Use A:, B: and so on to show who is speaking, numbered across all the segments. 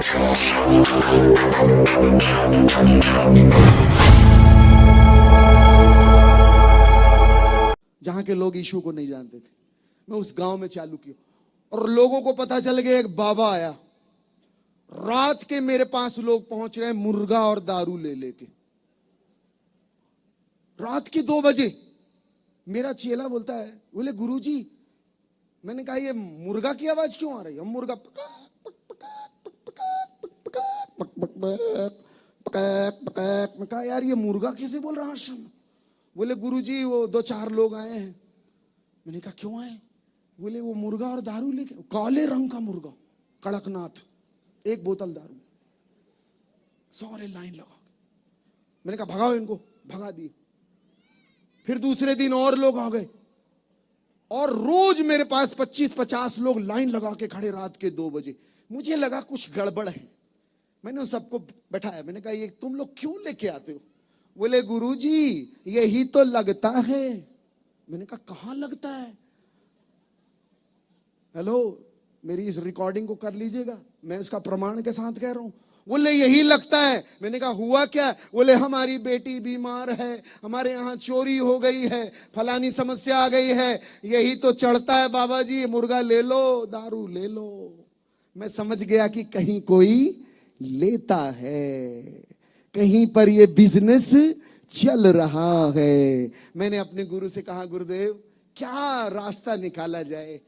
A: जहां के लोग यीशु को नहीं जानते थे, मैं उस गांव में चालू किया और लोगों को पता चल गया एक बाबा आया। रात के मेरे पास लोग पहुंच रहे हैं मुर्गा और दारू ले लेके। रात के 2 बजे मेरा चेला बोलता है, बोले गुरुजी, मैंने कहा ये मुर्गा की आवाज क्यों आ रही है? मुर्गा मैं कहा यार ये मुर्गा कैसे बोल रहा आश्रम में? बोले गुरुजी वो 2-4 लोग आए हैं। मैंने कहा क्यों आए? बोले वो मुर्गा और दारू लेके, काले रंग का मुर्गा कड़कनाथ, 1 बोतल दारू, सारे लाइन लगा। मैंने कहा भगाओ इनको, भगा दिए। फिर दूसरे दिन और लोग आ गए और रोज मेरे पास 25-50 लोग लाइन लगा के खड़े रात के 2 बजे। मुझे लगा कुछ गड़बड़ है। मैंने उन सबको बैठाया, मैंने कहा ये तुम लोग क्यों लेके आते हो? बोले गुरुजी यही तो लगता है। मैंने कहा कहां लगता है? हेलो, मेरी इस रिकॉर्डिंग को कर लीजिएगा, मैं इसका प्रमाण के साथ कह रहा हूं। बोले यही लगता है। मैंने कहा हुआ क्या? बोले हमारी बेटी बीमार है, हमारे यहाँ चोरी हो गई है, फलानी समस्या आ गई है, यही तो चढ़ता है बाबा जी, मुर्गा ले लो, दारू ले लो। मैं समझ गया कि कहीं कोई लेता है, कहीं पर ये बिजनेस चल रहा है। मैंने अपने गुरु से कहा गुरुदेव क्या रास्ता निकाला जाए?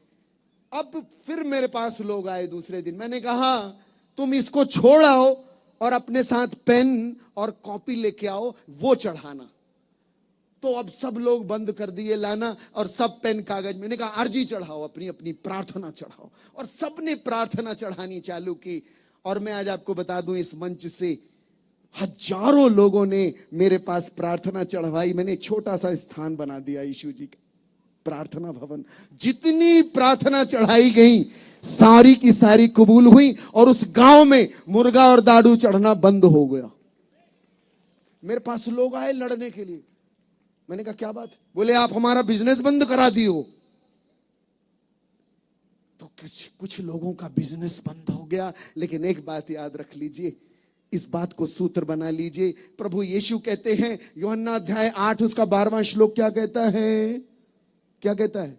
A: अब फिर मेरे पास लोग आए दूसरे दिन। मैंने कहा तुम इसको छोड़ आओ और अपने साथ पेन और कॉपी लेके आओ, वो चढ़ाना। तो अब सब लोग बंद कर दिए लाना और सब पेन कागज। मैंने कहा अर्जी चढ़ाओ, अपनी अपनी प्रार्थना चढ़ाओ। और सबने प्रार्थना चढ़ानी चालू की। और मैं आज आपको बता दूं, इस मंच से हजारों लोगों ने मेरे पास प्रार्थना चढ़वाई। मैंने एक छोटा सा स्थान बना दिया यीशु जी का, प्रार्थना भवन। जितनी प्रार्थना चढ़ाई गई सारी की सारी कबूल हुई और उस गांव में मुर्गा और दारू चढ़ना बंद हो गया। मेरे पास लोग आए लड़ने के लिए। मैंने कहा क्या बात? बोले आप हमारा बिजनेस बंद करा दियो। तो कुछ लोगों का बिजनेस बंद हो गया। लेकिन एक बात याद रख लीजिए, इस बात को सूत्र बना लीजिए। प्रभु यीशु कहते हैं, यूहन्ना अध्याय 8 उसका 12वां श्लोक क्या कहता है? क्या कहता है?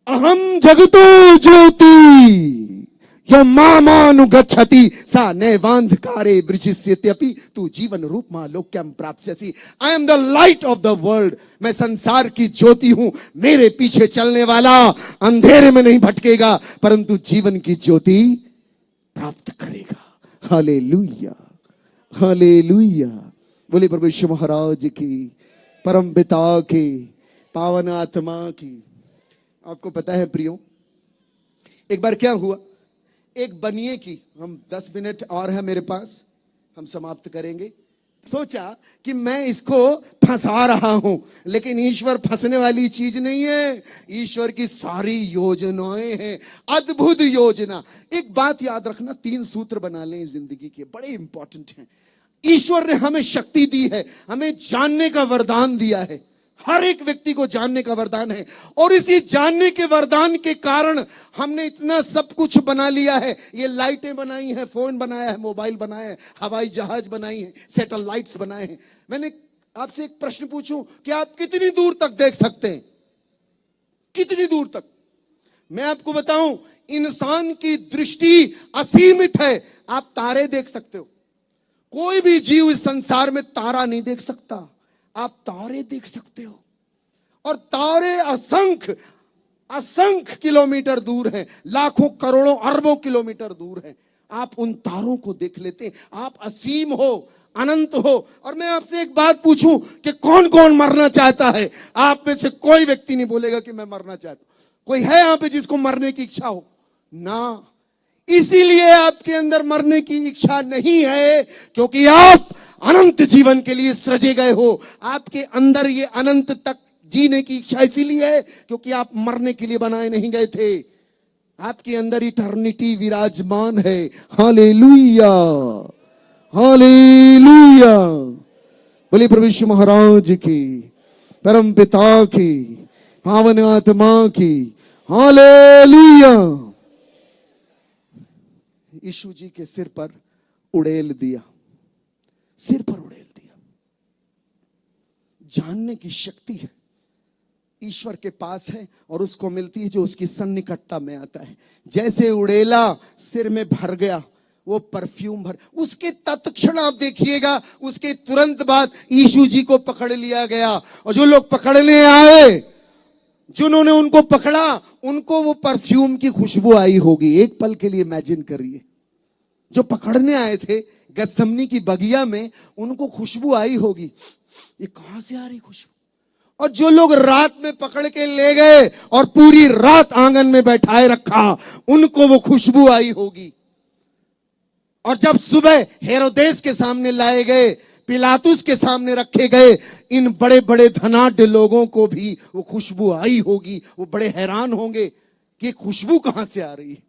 A: अहम जगतो ज्योति यमामानुगच्छति सा नैवांधकारे बृजिष्यत्यपि तू जीवन रूपमा लोक्यम प्राप्स्यसि। I am the light of the world. मैं संसार की ज्योति हूं। मेरे पीछे चलने वाला अंधेरे में नहीं भटकेगा परंतु जीवन की ज्योति प्राप्त करेगा। Hallelujah, hallelujah. बोले प्रभु यीशु महाराज की, परम पिता की, पावन आत्मा की। आपको पता है प्रियो, एक बार क्या हुआ, एक बनिए की, हम 10 मिनट और है मेरे पास, हम समाप्त करेंगे। सोचा कि मैं इसको फंसा रहा हूं, लेकिन ईश्वर फंसने वाली चीज नहीं है। ईश्वर की सारी योजनाएं हैं, अद्भुत योजना। एक बात याद रखना, 3 सूत्र बना लें जिंदगी के, बड़े इंपॉर्टेंट हैं। ईश्वर ने हमें शक्ति दी है, हमें जानने का वरदान दिया है। हर एक व्यक्ति को जानने का वरदान है और इसी जानने के वरदान के कारण हमने इतना सब कुछ बना लिया है। ये लाइटें बनाई हैं, फोन बनाया है, मोबाइल बनाया है, हवाई जहाज बनाई है, सैटेलाइट्स बनाए हैं। मैंने आपसे एक प्रश्न पूछूं कि आप कितनी दूर तक देख सकते हैं? कितनी दूर तक? मैं आपको बताऊं, इंसान की दृष्टि असीमित है। आप तारे देख सकते हो, कोई भी जीव इस संसार में तारा नहीं देख सकता। आप तारे देख सकते हो और तारे असंख्य असंख्य किलोमीटर दूर हैं, लाखों करोड़ों अरबों किलोमीटर दूर हैं। आप उन तारों को देख लेते हैं। आप असीम हो, अनंत हो। और मैं आपसे एक बात पूछूं कि कौन कौन मरना चाहता है? आप में से कोई व्यक्ति नहीं बोलेगा कि मैं मरना चाहता हूं। कोई है यहां पे जिसको मरने की इच्छा हो? ना। इसीलिए आपके अंदर मरने की इच्छा नहीं है क्योंकि आप अनंत जीवन के लिए सृजे गए हो। आपके अंदर ये अनंत तक जीने की इच्छा इसीलिए है क्योंकि आप मरने के लिए बनाए नहीं गए थे। आपके अंदर इटर्निटी विराजमान है। Hallelujah, hallelujah. बोलिए प्रभु यीशु महाराज की, परम पिता की, पावन आत्मा की। हालेलुया। यीशु जी के सिर पर उड़ेल दिया, सिर पर उड़ेल दिया। जानने की शक्ति है ईश्वर के पास है और उसको मिलती है जो उसकी सन्निकटता में आता है। जैसे उड़ेला सिर में भर गया, वो परफ्यूम भर, उसके तत्क्षण आप देखिएगा, उसके तुरंत बाद यीशु जी को पकड़ लिया गया। और जो लोग पकड़ने आए, जिन्होंने उनको पकड़ा, उनको वो परफ्यूम की खुशबू आई होगी। एक पल के लिए इमेजिन करिए, जो पकड़ने आए थे गतसमनी की बगिया में, उनको खुशबू आई होगी, ये कहां से आ रही खुशबू। और जो लोग रात में पकड़ के ले गए और पूरी रात आंगन में बैठाए रखा, उनको वो खुशबू आई होगी। और जब सुबह हेरोदेस के सामने लाए गए, पिलातुस के सामने रखे गए, इन बड़े बड़े धनाढ्य लोगों को भी वो खुशबू आई होगी। वो बड़े हैरान होंगे कि खुशबू कहां से आ रही है।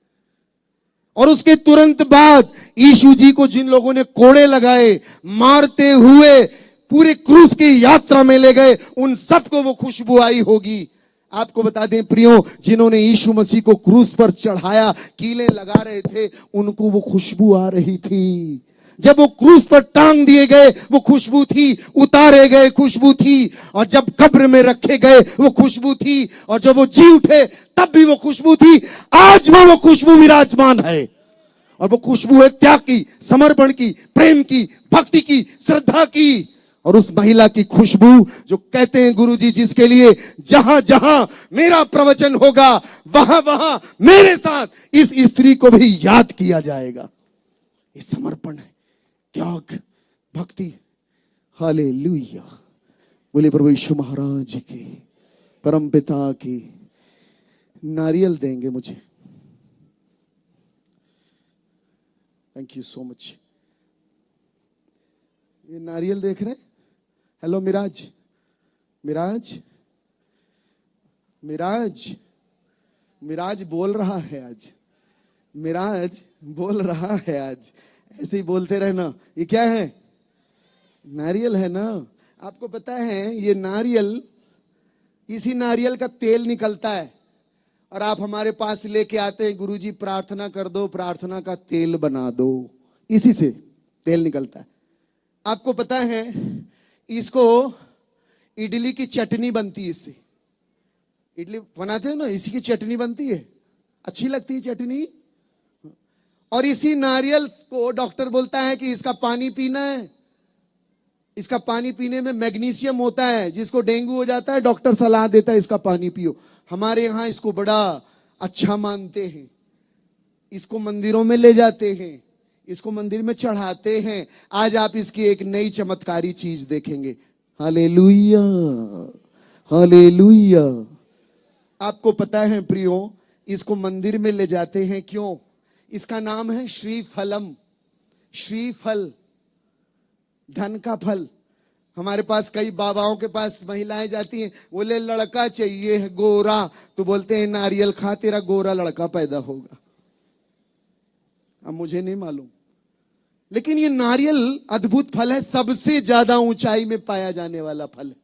A: और उसके तुरंत बाद यीशु जी को जिन लोगों ने कोड़े लगाए, मारते हुए पूरे क्रूस की यात्रा में ले गए, उन सबको वो खुशबू आई होगी। आपको बता दें प्रियो, जिन्होंने यीशु मसीह को क्रूस पर चढ़ाया, कीलें लगा रहे थे, उनको वो खुशबू आ रही थी। जब वो क्रूस पर टांग दिए गए, वो खुशबू थी। उतारे गए, खुशबू थी। और जब कब्र में रखे गए, वो खुशबू थी। और जब वो जी उठे, तब भी वो खुशबू थी। आज भी वो खुशबू विराजमान है। और वो खुशबू है त्याग की, समर्पण की, प्रेम की, भक्ति की, श्रद्धा की। और उस महिला की खुशबू जो कहते हैं गुरुजी, जिसके लिए जहां जहां मेरा प्रवचन होगा, वहां वहां मेरे साथ इस स्त्री को भी याद किया जाएगा। ये समर्पण है, त्याग, भक्ति। हालेलुया। बोले प्रभु यीशु महाराज की, परम पिता की। नारियल देंगे मुझे। Thank you so much. ये नारियल देख रहे हैं? हेलो मिराज, मिराज, मिराज, मिराज बोल रहा है आज, मिराज बोल रहा है आज। ऐसे ही बोलते रहना। ये क्या है? नारियल है ना। आपको पता है ये नारियल, इसी नारियल का तेल निकलता है। और आप हमारे पास लेके आते हैं, गुरुजी प्रार्थना कर दो, प्रार्थना का तेल बना दो। इसी से तेल निकलता है। आपको पता है इसको इडली की चटनी बनती है, इससे इडली बनाते हैं ना, इसी की चटनी बनती है। अच्छी लगती है चटनी। और इसी नारियल को डॉक्टर बोलता है कि इसका पानी पीना है। इसका पानी पीने में मैग्नीशियम होता है। जिसको डेंगू हो जाता है, डॉक्टर सलाह देता है इसका पानी पियो। हमारे यहां इसको बड़ा अच्छा मानते हैं। इसको मंदिरों में ले जाते हैं, इसको मंदिर में चढ़ाते हैं। आज आप इसकी एक नई चमत्कारी चीज देखेंगे। Hallelujah, hallelujah. आपको पता है प्रियो, इसको मंदिर में ले जाते हैं क्यों? इसका नाम है श्रीफलम। श्रीफल, धन का फल। हमारे पास कई बाबाओं के पास महिलाएं जाती हैं, बोले लड़का चाहिए है गोरा, तो बोलते हैं नारियल खा, तेरा गोरा लड़का पैदा होगा। अब मुझे नहीं मालूम, लेकिन ये नारियल अद्भुत फल है। सबसे ज्यादा ऊंचाई में पाया जाने वाला फल है।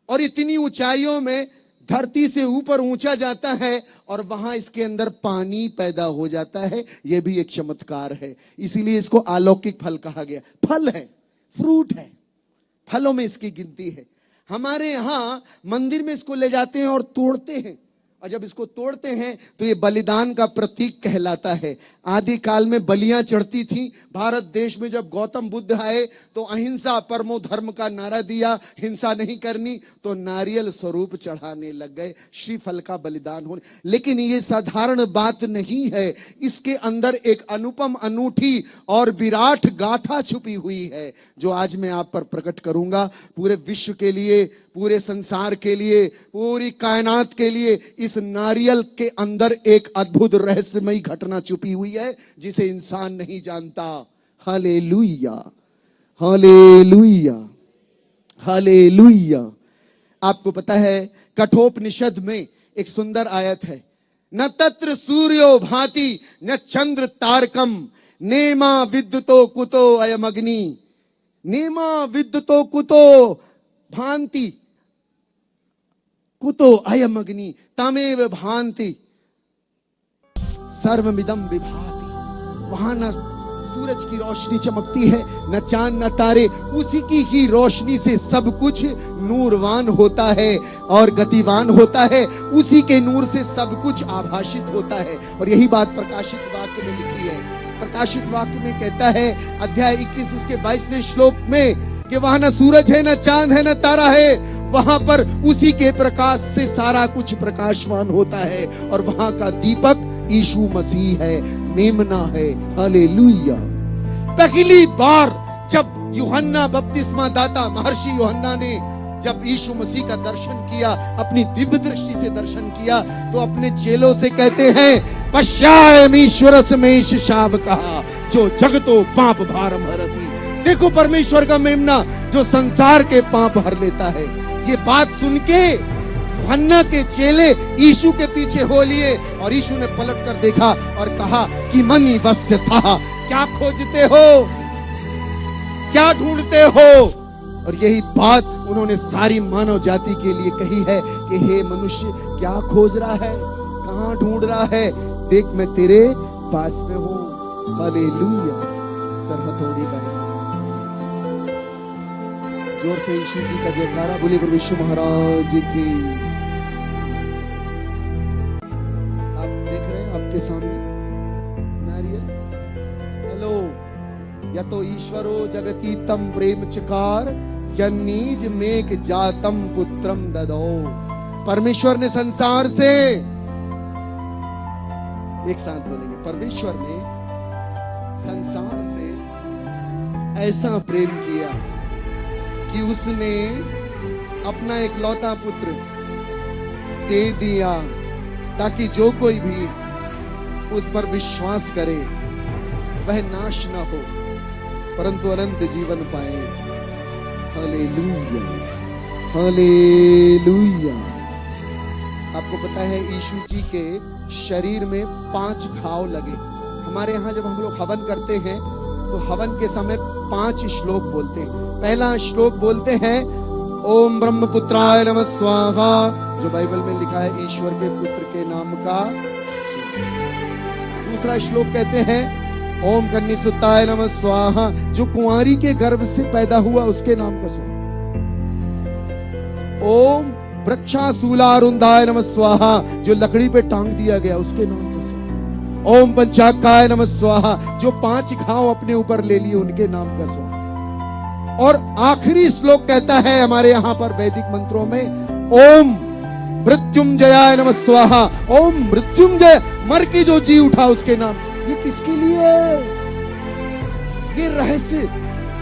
A: और इतनी ऊंचाइयों में धरती से ऊपर ऊंचा जाता है और वहां इसके अंदर पानी पैदा हो जाता है। यह भी एक चमत्कार है। इसीलिए इसको अलौकिक फल कहा गया। फल है, फ्रूट है, फलों में इसकी गिनती है। हमारे यहां मंदिर में इसको ले जाते हैं और तोड़ते हैं। और जब इसको तोड़ते हैं तो ये बलिदान का प्रतीक कहलाता है। आदि काल में बलियां चढ़ती थी। भारत देश में जब गौतम बुद्ध आए तो अहिंसा परमो धर्म का नारा दिया, हिंसा नहीं करनी, तो नारियल स्वरूप चढ़ाने लग गए, श्रीफल का बलिदान होने। लेकिन ये साधारण बात नहीं है, इसके अंदर एक अनुपम, अनूठी और विराट गाथा छुपी हुई है, जो आज मैं आप पर प्रकट करूंगा। पूरे विश्व के लिए, पूरे संसार के लिए, पूरी कायनात के लिए इस नारियल के अंदर एक अद्भुत रहस्यमयी घटना छुपी हुई है, जिसे इंसान नहीं जानता। Hallelujah, hallelujah, hallelujah. आपको पता है कठोपनिषद में एक सुंदर आयत है, न तत्र सूर्यो भाति न चंद्र तारकम नेमा विद्युतो कुतो अयम अग्नि। नेमा विद्युतो कुतो भांति कुतो अयम अग्नि तमेव भांति सर्वमिदं विभाति। वहां ना सूरज की रोशनी चमकती है, न चांद न तारे, उसी की ही रोशनी से सब कुछ नूरवान होता है और गतिवान होता है, उसी के नूर से सब कुछ आभाषित होता है। और यही बात प्रकाशित वाक्य में लिखी है। प्रकाशित वाक्य में कहता है अध्याय 21 उसके 22वें श्लोक में कि वहां न सूरज है, न चांद है, न तारा है, वहां पर उसी के प्रकाश से सारा कुछ प्रकाशवान होता है। और वहां का दीपक यीशु मसीह है, मेमना है। हालेलुया। पहली बार जब यूहन्ना बपतिस्मा दाता महर्षि यूहन्ना ने जब यीशु मसीह का दर्शन किया, अपनी दिव्य दृष्टि से दर्शन किया, तो अपने चेलों से कहते हैं पश्चामीश्वर समेश शाव कहा जो जगतो पाप भारम हरती। देखो परमेश्वर का मेमना जो संसार के पाप हर लेता है। ये बात सुन के यूहन्ना के चेले यीशु के पीछे हो लिए और यीशु ने पलट कर देखा और कहा कि मनी वस्य था, क्या खोजते हो, क्या ढूंढते हो। और यही बात उन्होंने सारी मानव जाति के लिए कही है कि हे मनुष्य, क्या खोज रहा है, कहां ढूंढ रहा है, देख मैं तेरे पास में हूं। हालेलुया। सर हथौड़ी का जोर से यीशु जी का जयकारा बोले प्रभु यीशु महाराज की। आप देख रहे हैं आपके सामने नारियल। हेलो, या तो ईश्वरो जगती तम प्रेम चकार या नीज मेघ जातम पुत्रम ददो। परमेश्वर ने संसार से, एक साथ बोलेंगे, परमेश्वर ने संसार से ऐसा प्रेम किया कि उसने अपना एकलौता पुत्र दे दिया ताकि जो कोई भी उस पर विश्वास करे वह नाश ना हो परंतु अनंत जीवन पाए। Hallelujah, hallelujah. आपको पता है यीशु जी के शरीर में 5 घाव लगे। हमारे यहाँ जब हम लोग हवन करते हैं तो हवन के समय 5 श्लोक बोलते हैं। पहला श्लोक बोलते हैं ओम ब्रह्मपुत्राय नमः स्वाहा, जो बाइबल में लिखा है ईश्वर के पुत्र के नाम का। दूसरा श्लोक कहते हैं ओम कन्यासुताय नमः स्वाहा, जो कुंवारी के गर्भ से पैदा हुआ उसके नाम का स्वाहा। ओम वृक्षाशूलारुंधाय नमः स्वाहा, जो लकड़ी पे टांग दिया गया उसके नाम का स्वाहा। ओम पंचाकाय नमः स्वाहा, जो 5 घाव अपने ऊपर ले लिए उनके नाम का स्वाहा। और आखिरी श्लोक कहता है हमारे यहाँ पर वैदिक मंत्रों में ओम मृत्युंजयाय नमः स्वाहा, ओम मृत्युंजय, मर के जो जी उठा उसके नाम। ये किसके लिए? ये रहस्य,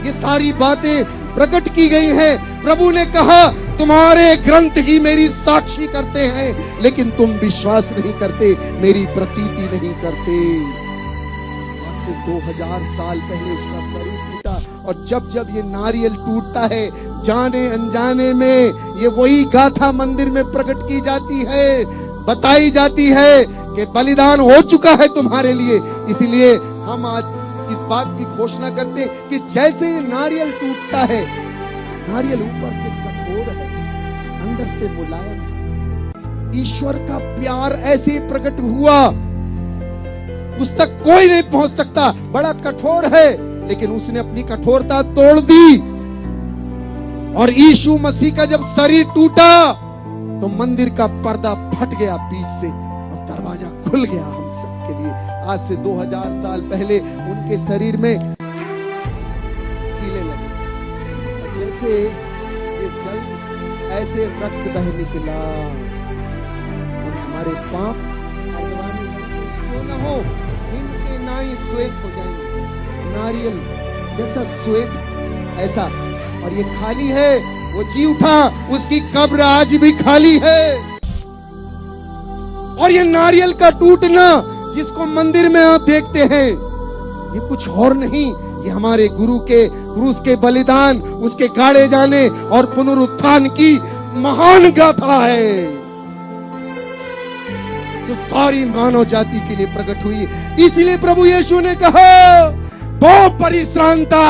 A: ये सारी बातें प्रकट की गई हैं। प्रभु ने कहा तुम्हारे ग्रंथ ही मेरी साक्षी करते हैं लेकिन तुम विश्वास नहीं करते, मेरी प्रतीति नहीं करते। आज से 2000 साल पहले उसका शरीर टूटा और जब जब ये नारियल टूटता है जाने अनजाने में ये वही गाथा मंदिर में प्रकट की जाती है, बताई जाती है कि बलिदान हो चुका है तुम्हारे लिए। इसलिए हम आज इस बात की घोषणा करते हैं कि जैसे ये नारियल टूटता है, नारियल ऊपर से कठोर है अंदर से मुलायम है। ईश्वर का प्यार ऐसे प्रकट हुआ, उस तक कोई नहीं पहुंच सकता, बड़ा कठोर है लेकिन उसने अपनी कठोरता तोड़ दी। और यीशु मसीह का जब शरीर टूटा तो मंदिर का पर्दा फट गया बीच से और दरवाजा खुल गया हम सबके लिए। आज से 2000 साल पहले उनके शरीर में कीले लगे और जैसे ये जल ऐसे रक्त बह निकला और हमारे पाप क्यों न हो इनके नाई श्वेत हो जाएंगे, नारियल जैसा श्वेत ऐसा। और ये खाली है, वो जी उठा, उसकी कब्र आज भी खाली है। और ये नारियल का टूटना जिसको मंदिर में आप देखते हैं ये कुछ और नहीं, ये हमारे गुरु के क्रूस के बलिदान, उसके गाड़े जाने और पुनरुत्थान की महान गाथा है जो सारी मानव जाति के लिए प्रकट हुई। इसीलिए प्रभु यीशु ने कहा वो परिश्रांता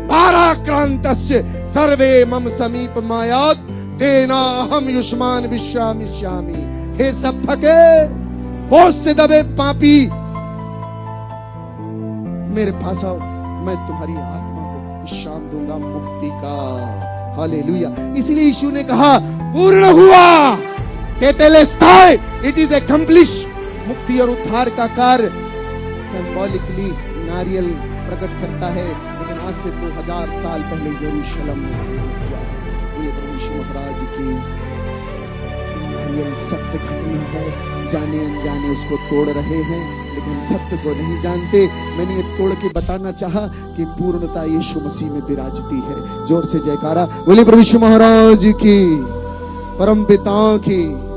A: भाराक्रांतस्य सर्वे मम समीप मायात तेना हम युष्मान विश्रामिष्यामि। हे सब थके बोझ से दबे पापी मेरे पास आओ, मैं तुम्हारी आत्मा को विश्राम दूंगा, मुक्ति का। हालेलुया। इसलिए यीशु ने कहा पूर्ण हुआ, तेतेलेस्ताई, इट इज एक्म्प्लिश। मुक्ति और उद्धार का कार्य सिंबॉलिकली नारियल प्रकट करता है, लेकिन आज से 2000 साल पहले यरूशलेम में हुआ। ये परमेश्वर महाराज की नारियल सत्य घटना है। जाने अनजाने उसको तोड़ रहे हैं, लेकिन सत्य को नहीं जानते। मैंने ये तोड़ के बताना चाहा कि पूर्णता यीशु मसीह में विराजती है। जोर से जयकारा बोलिए परमेश्वर महाराज की, परम पिता की।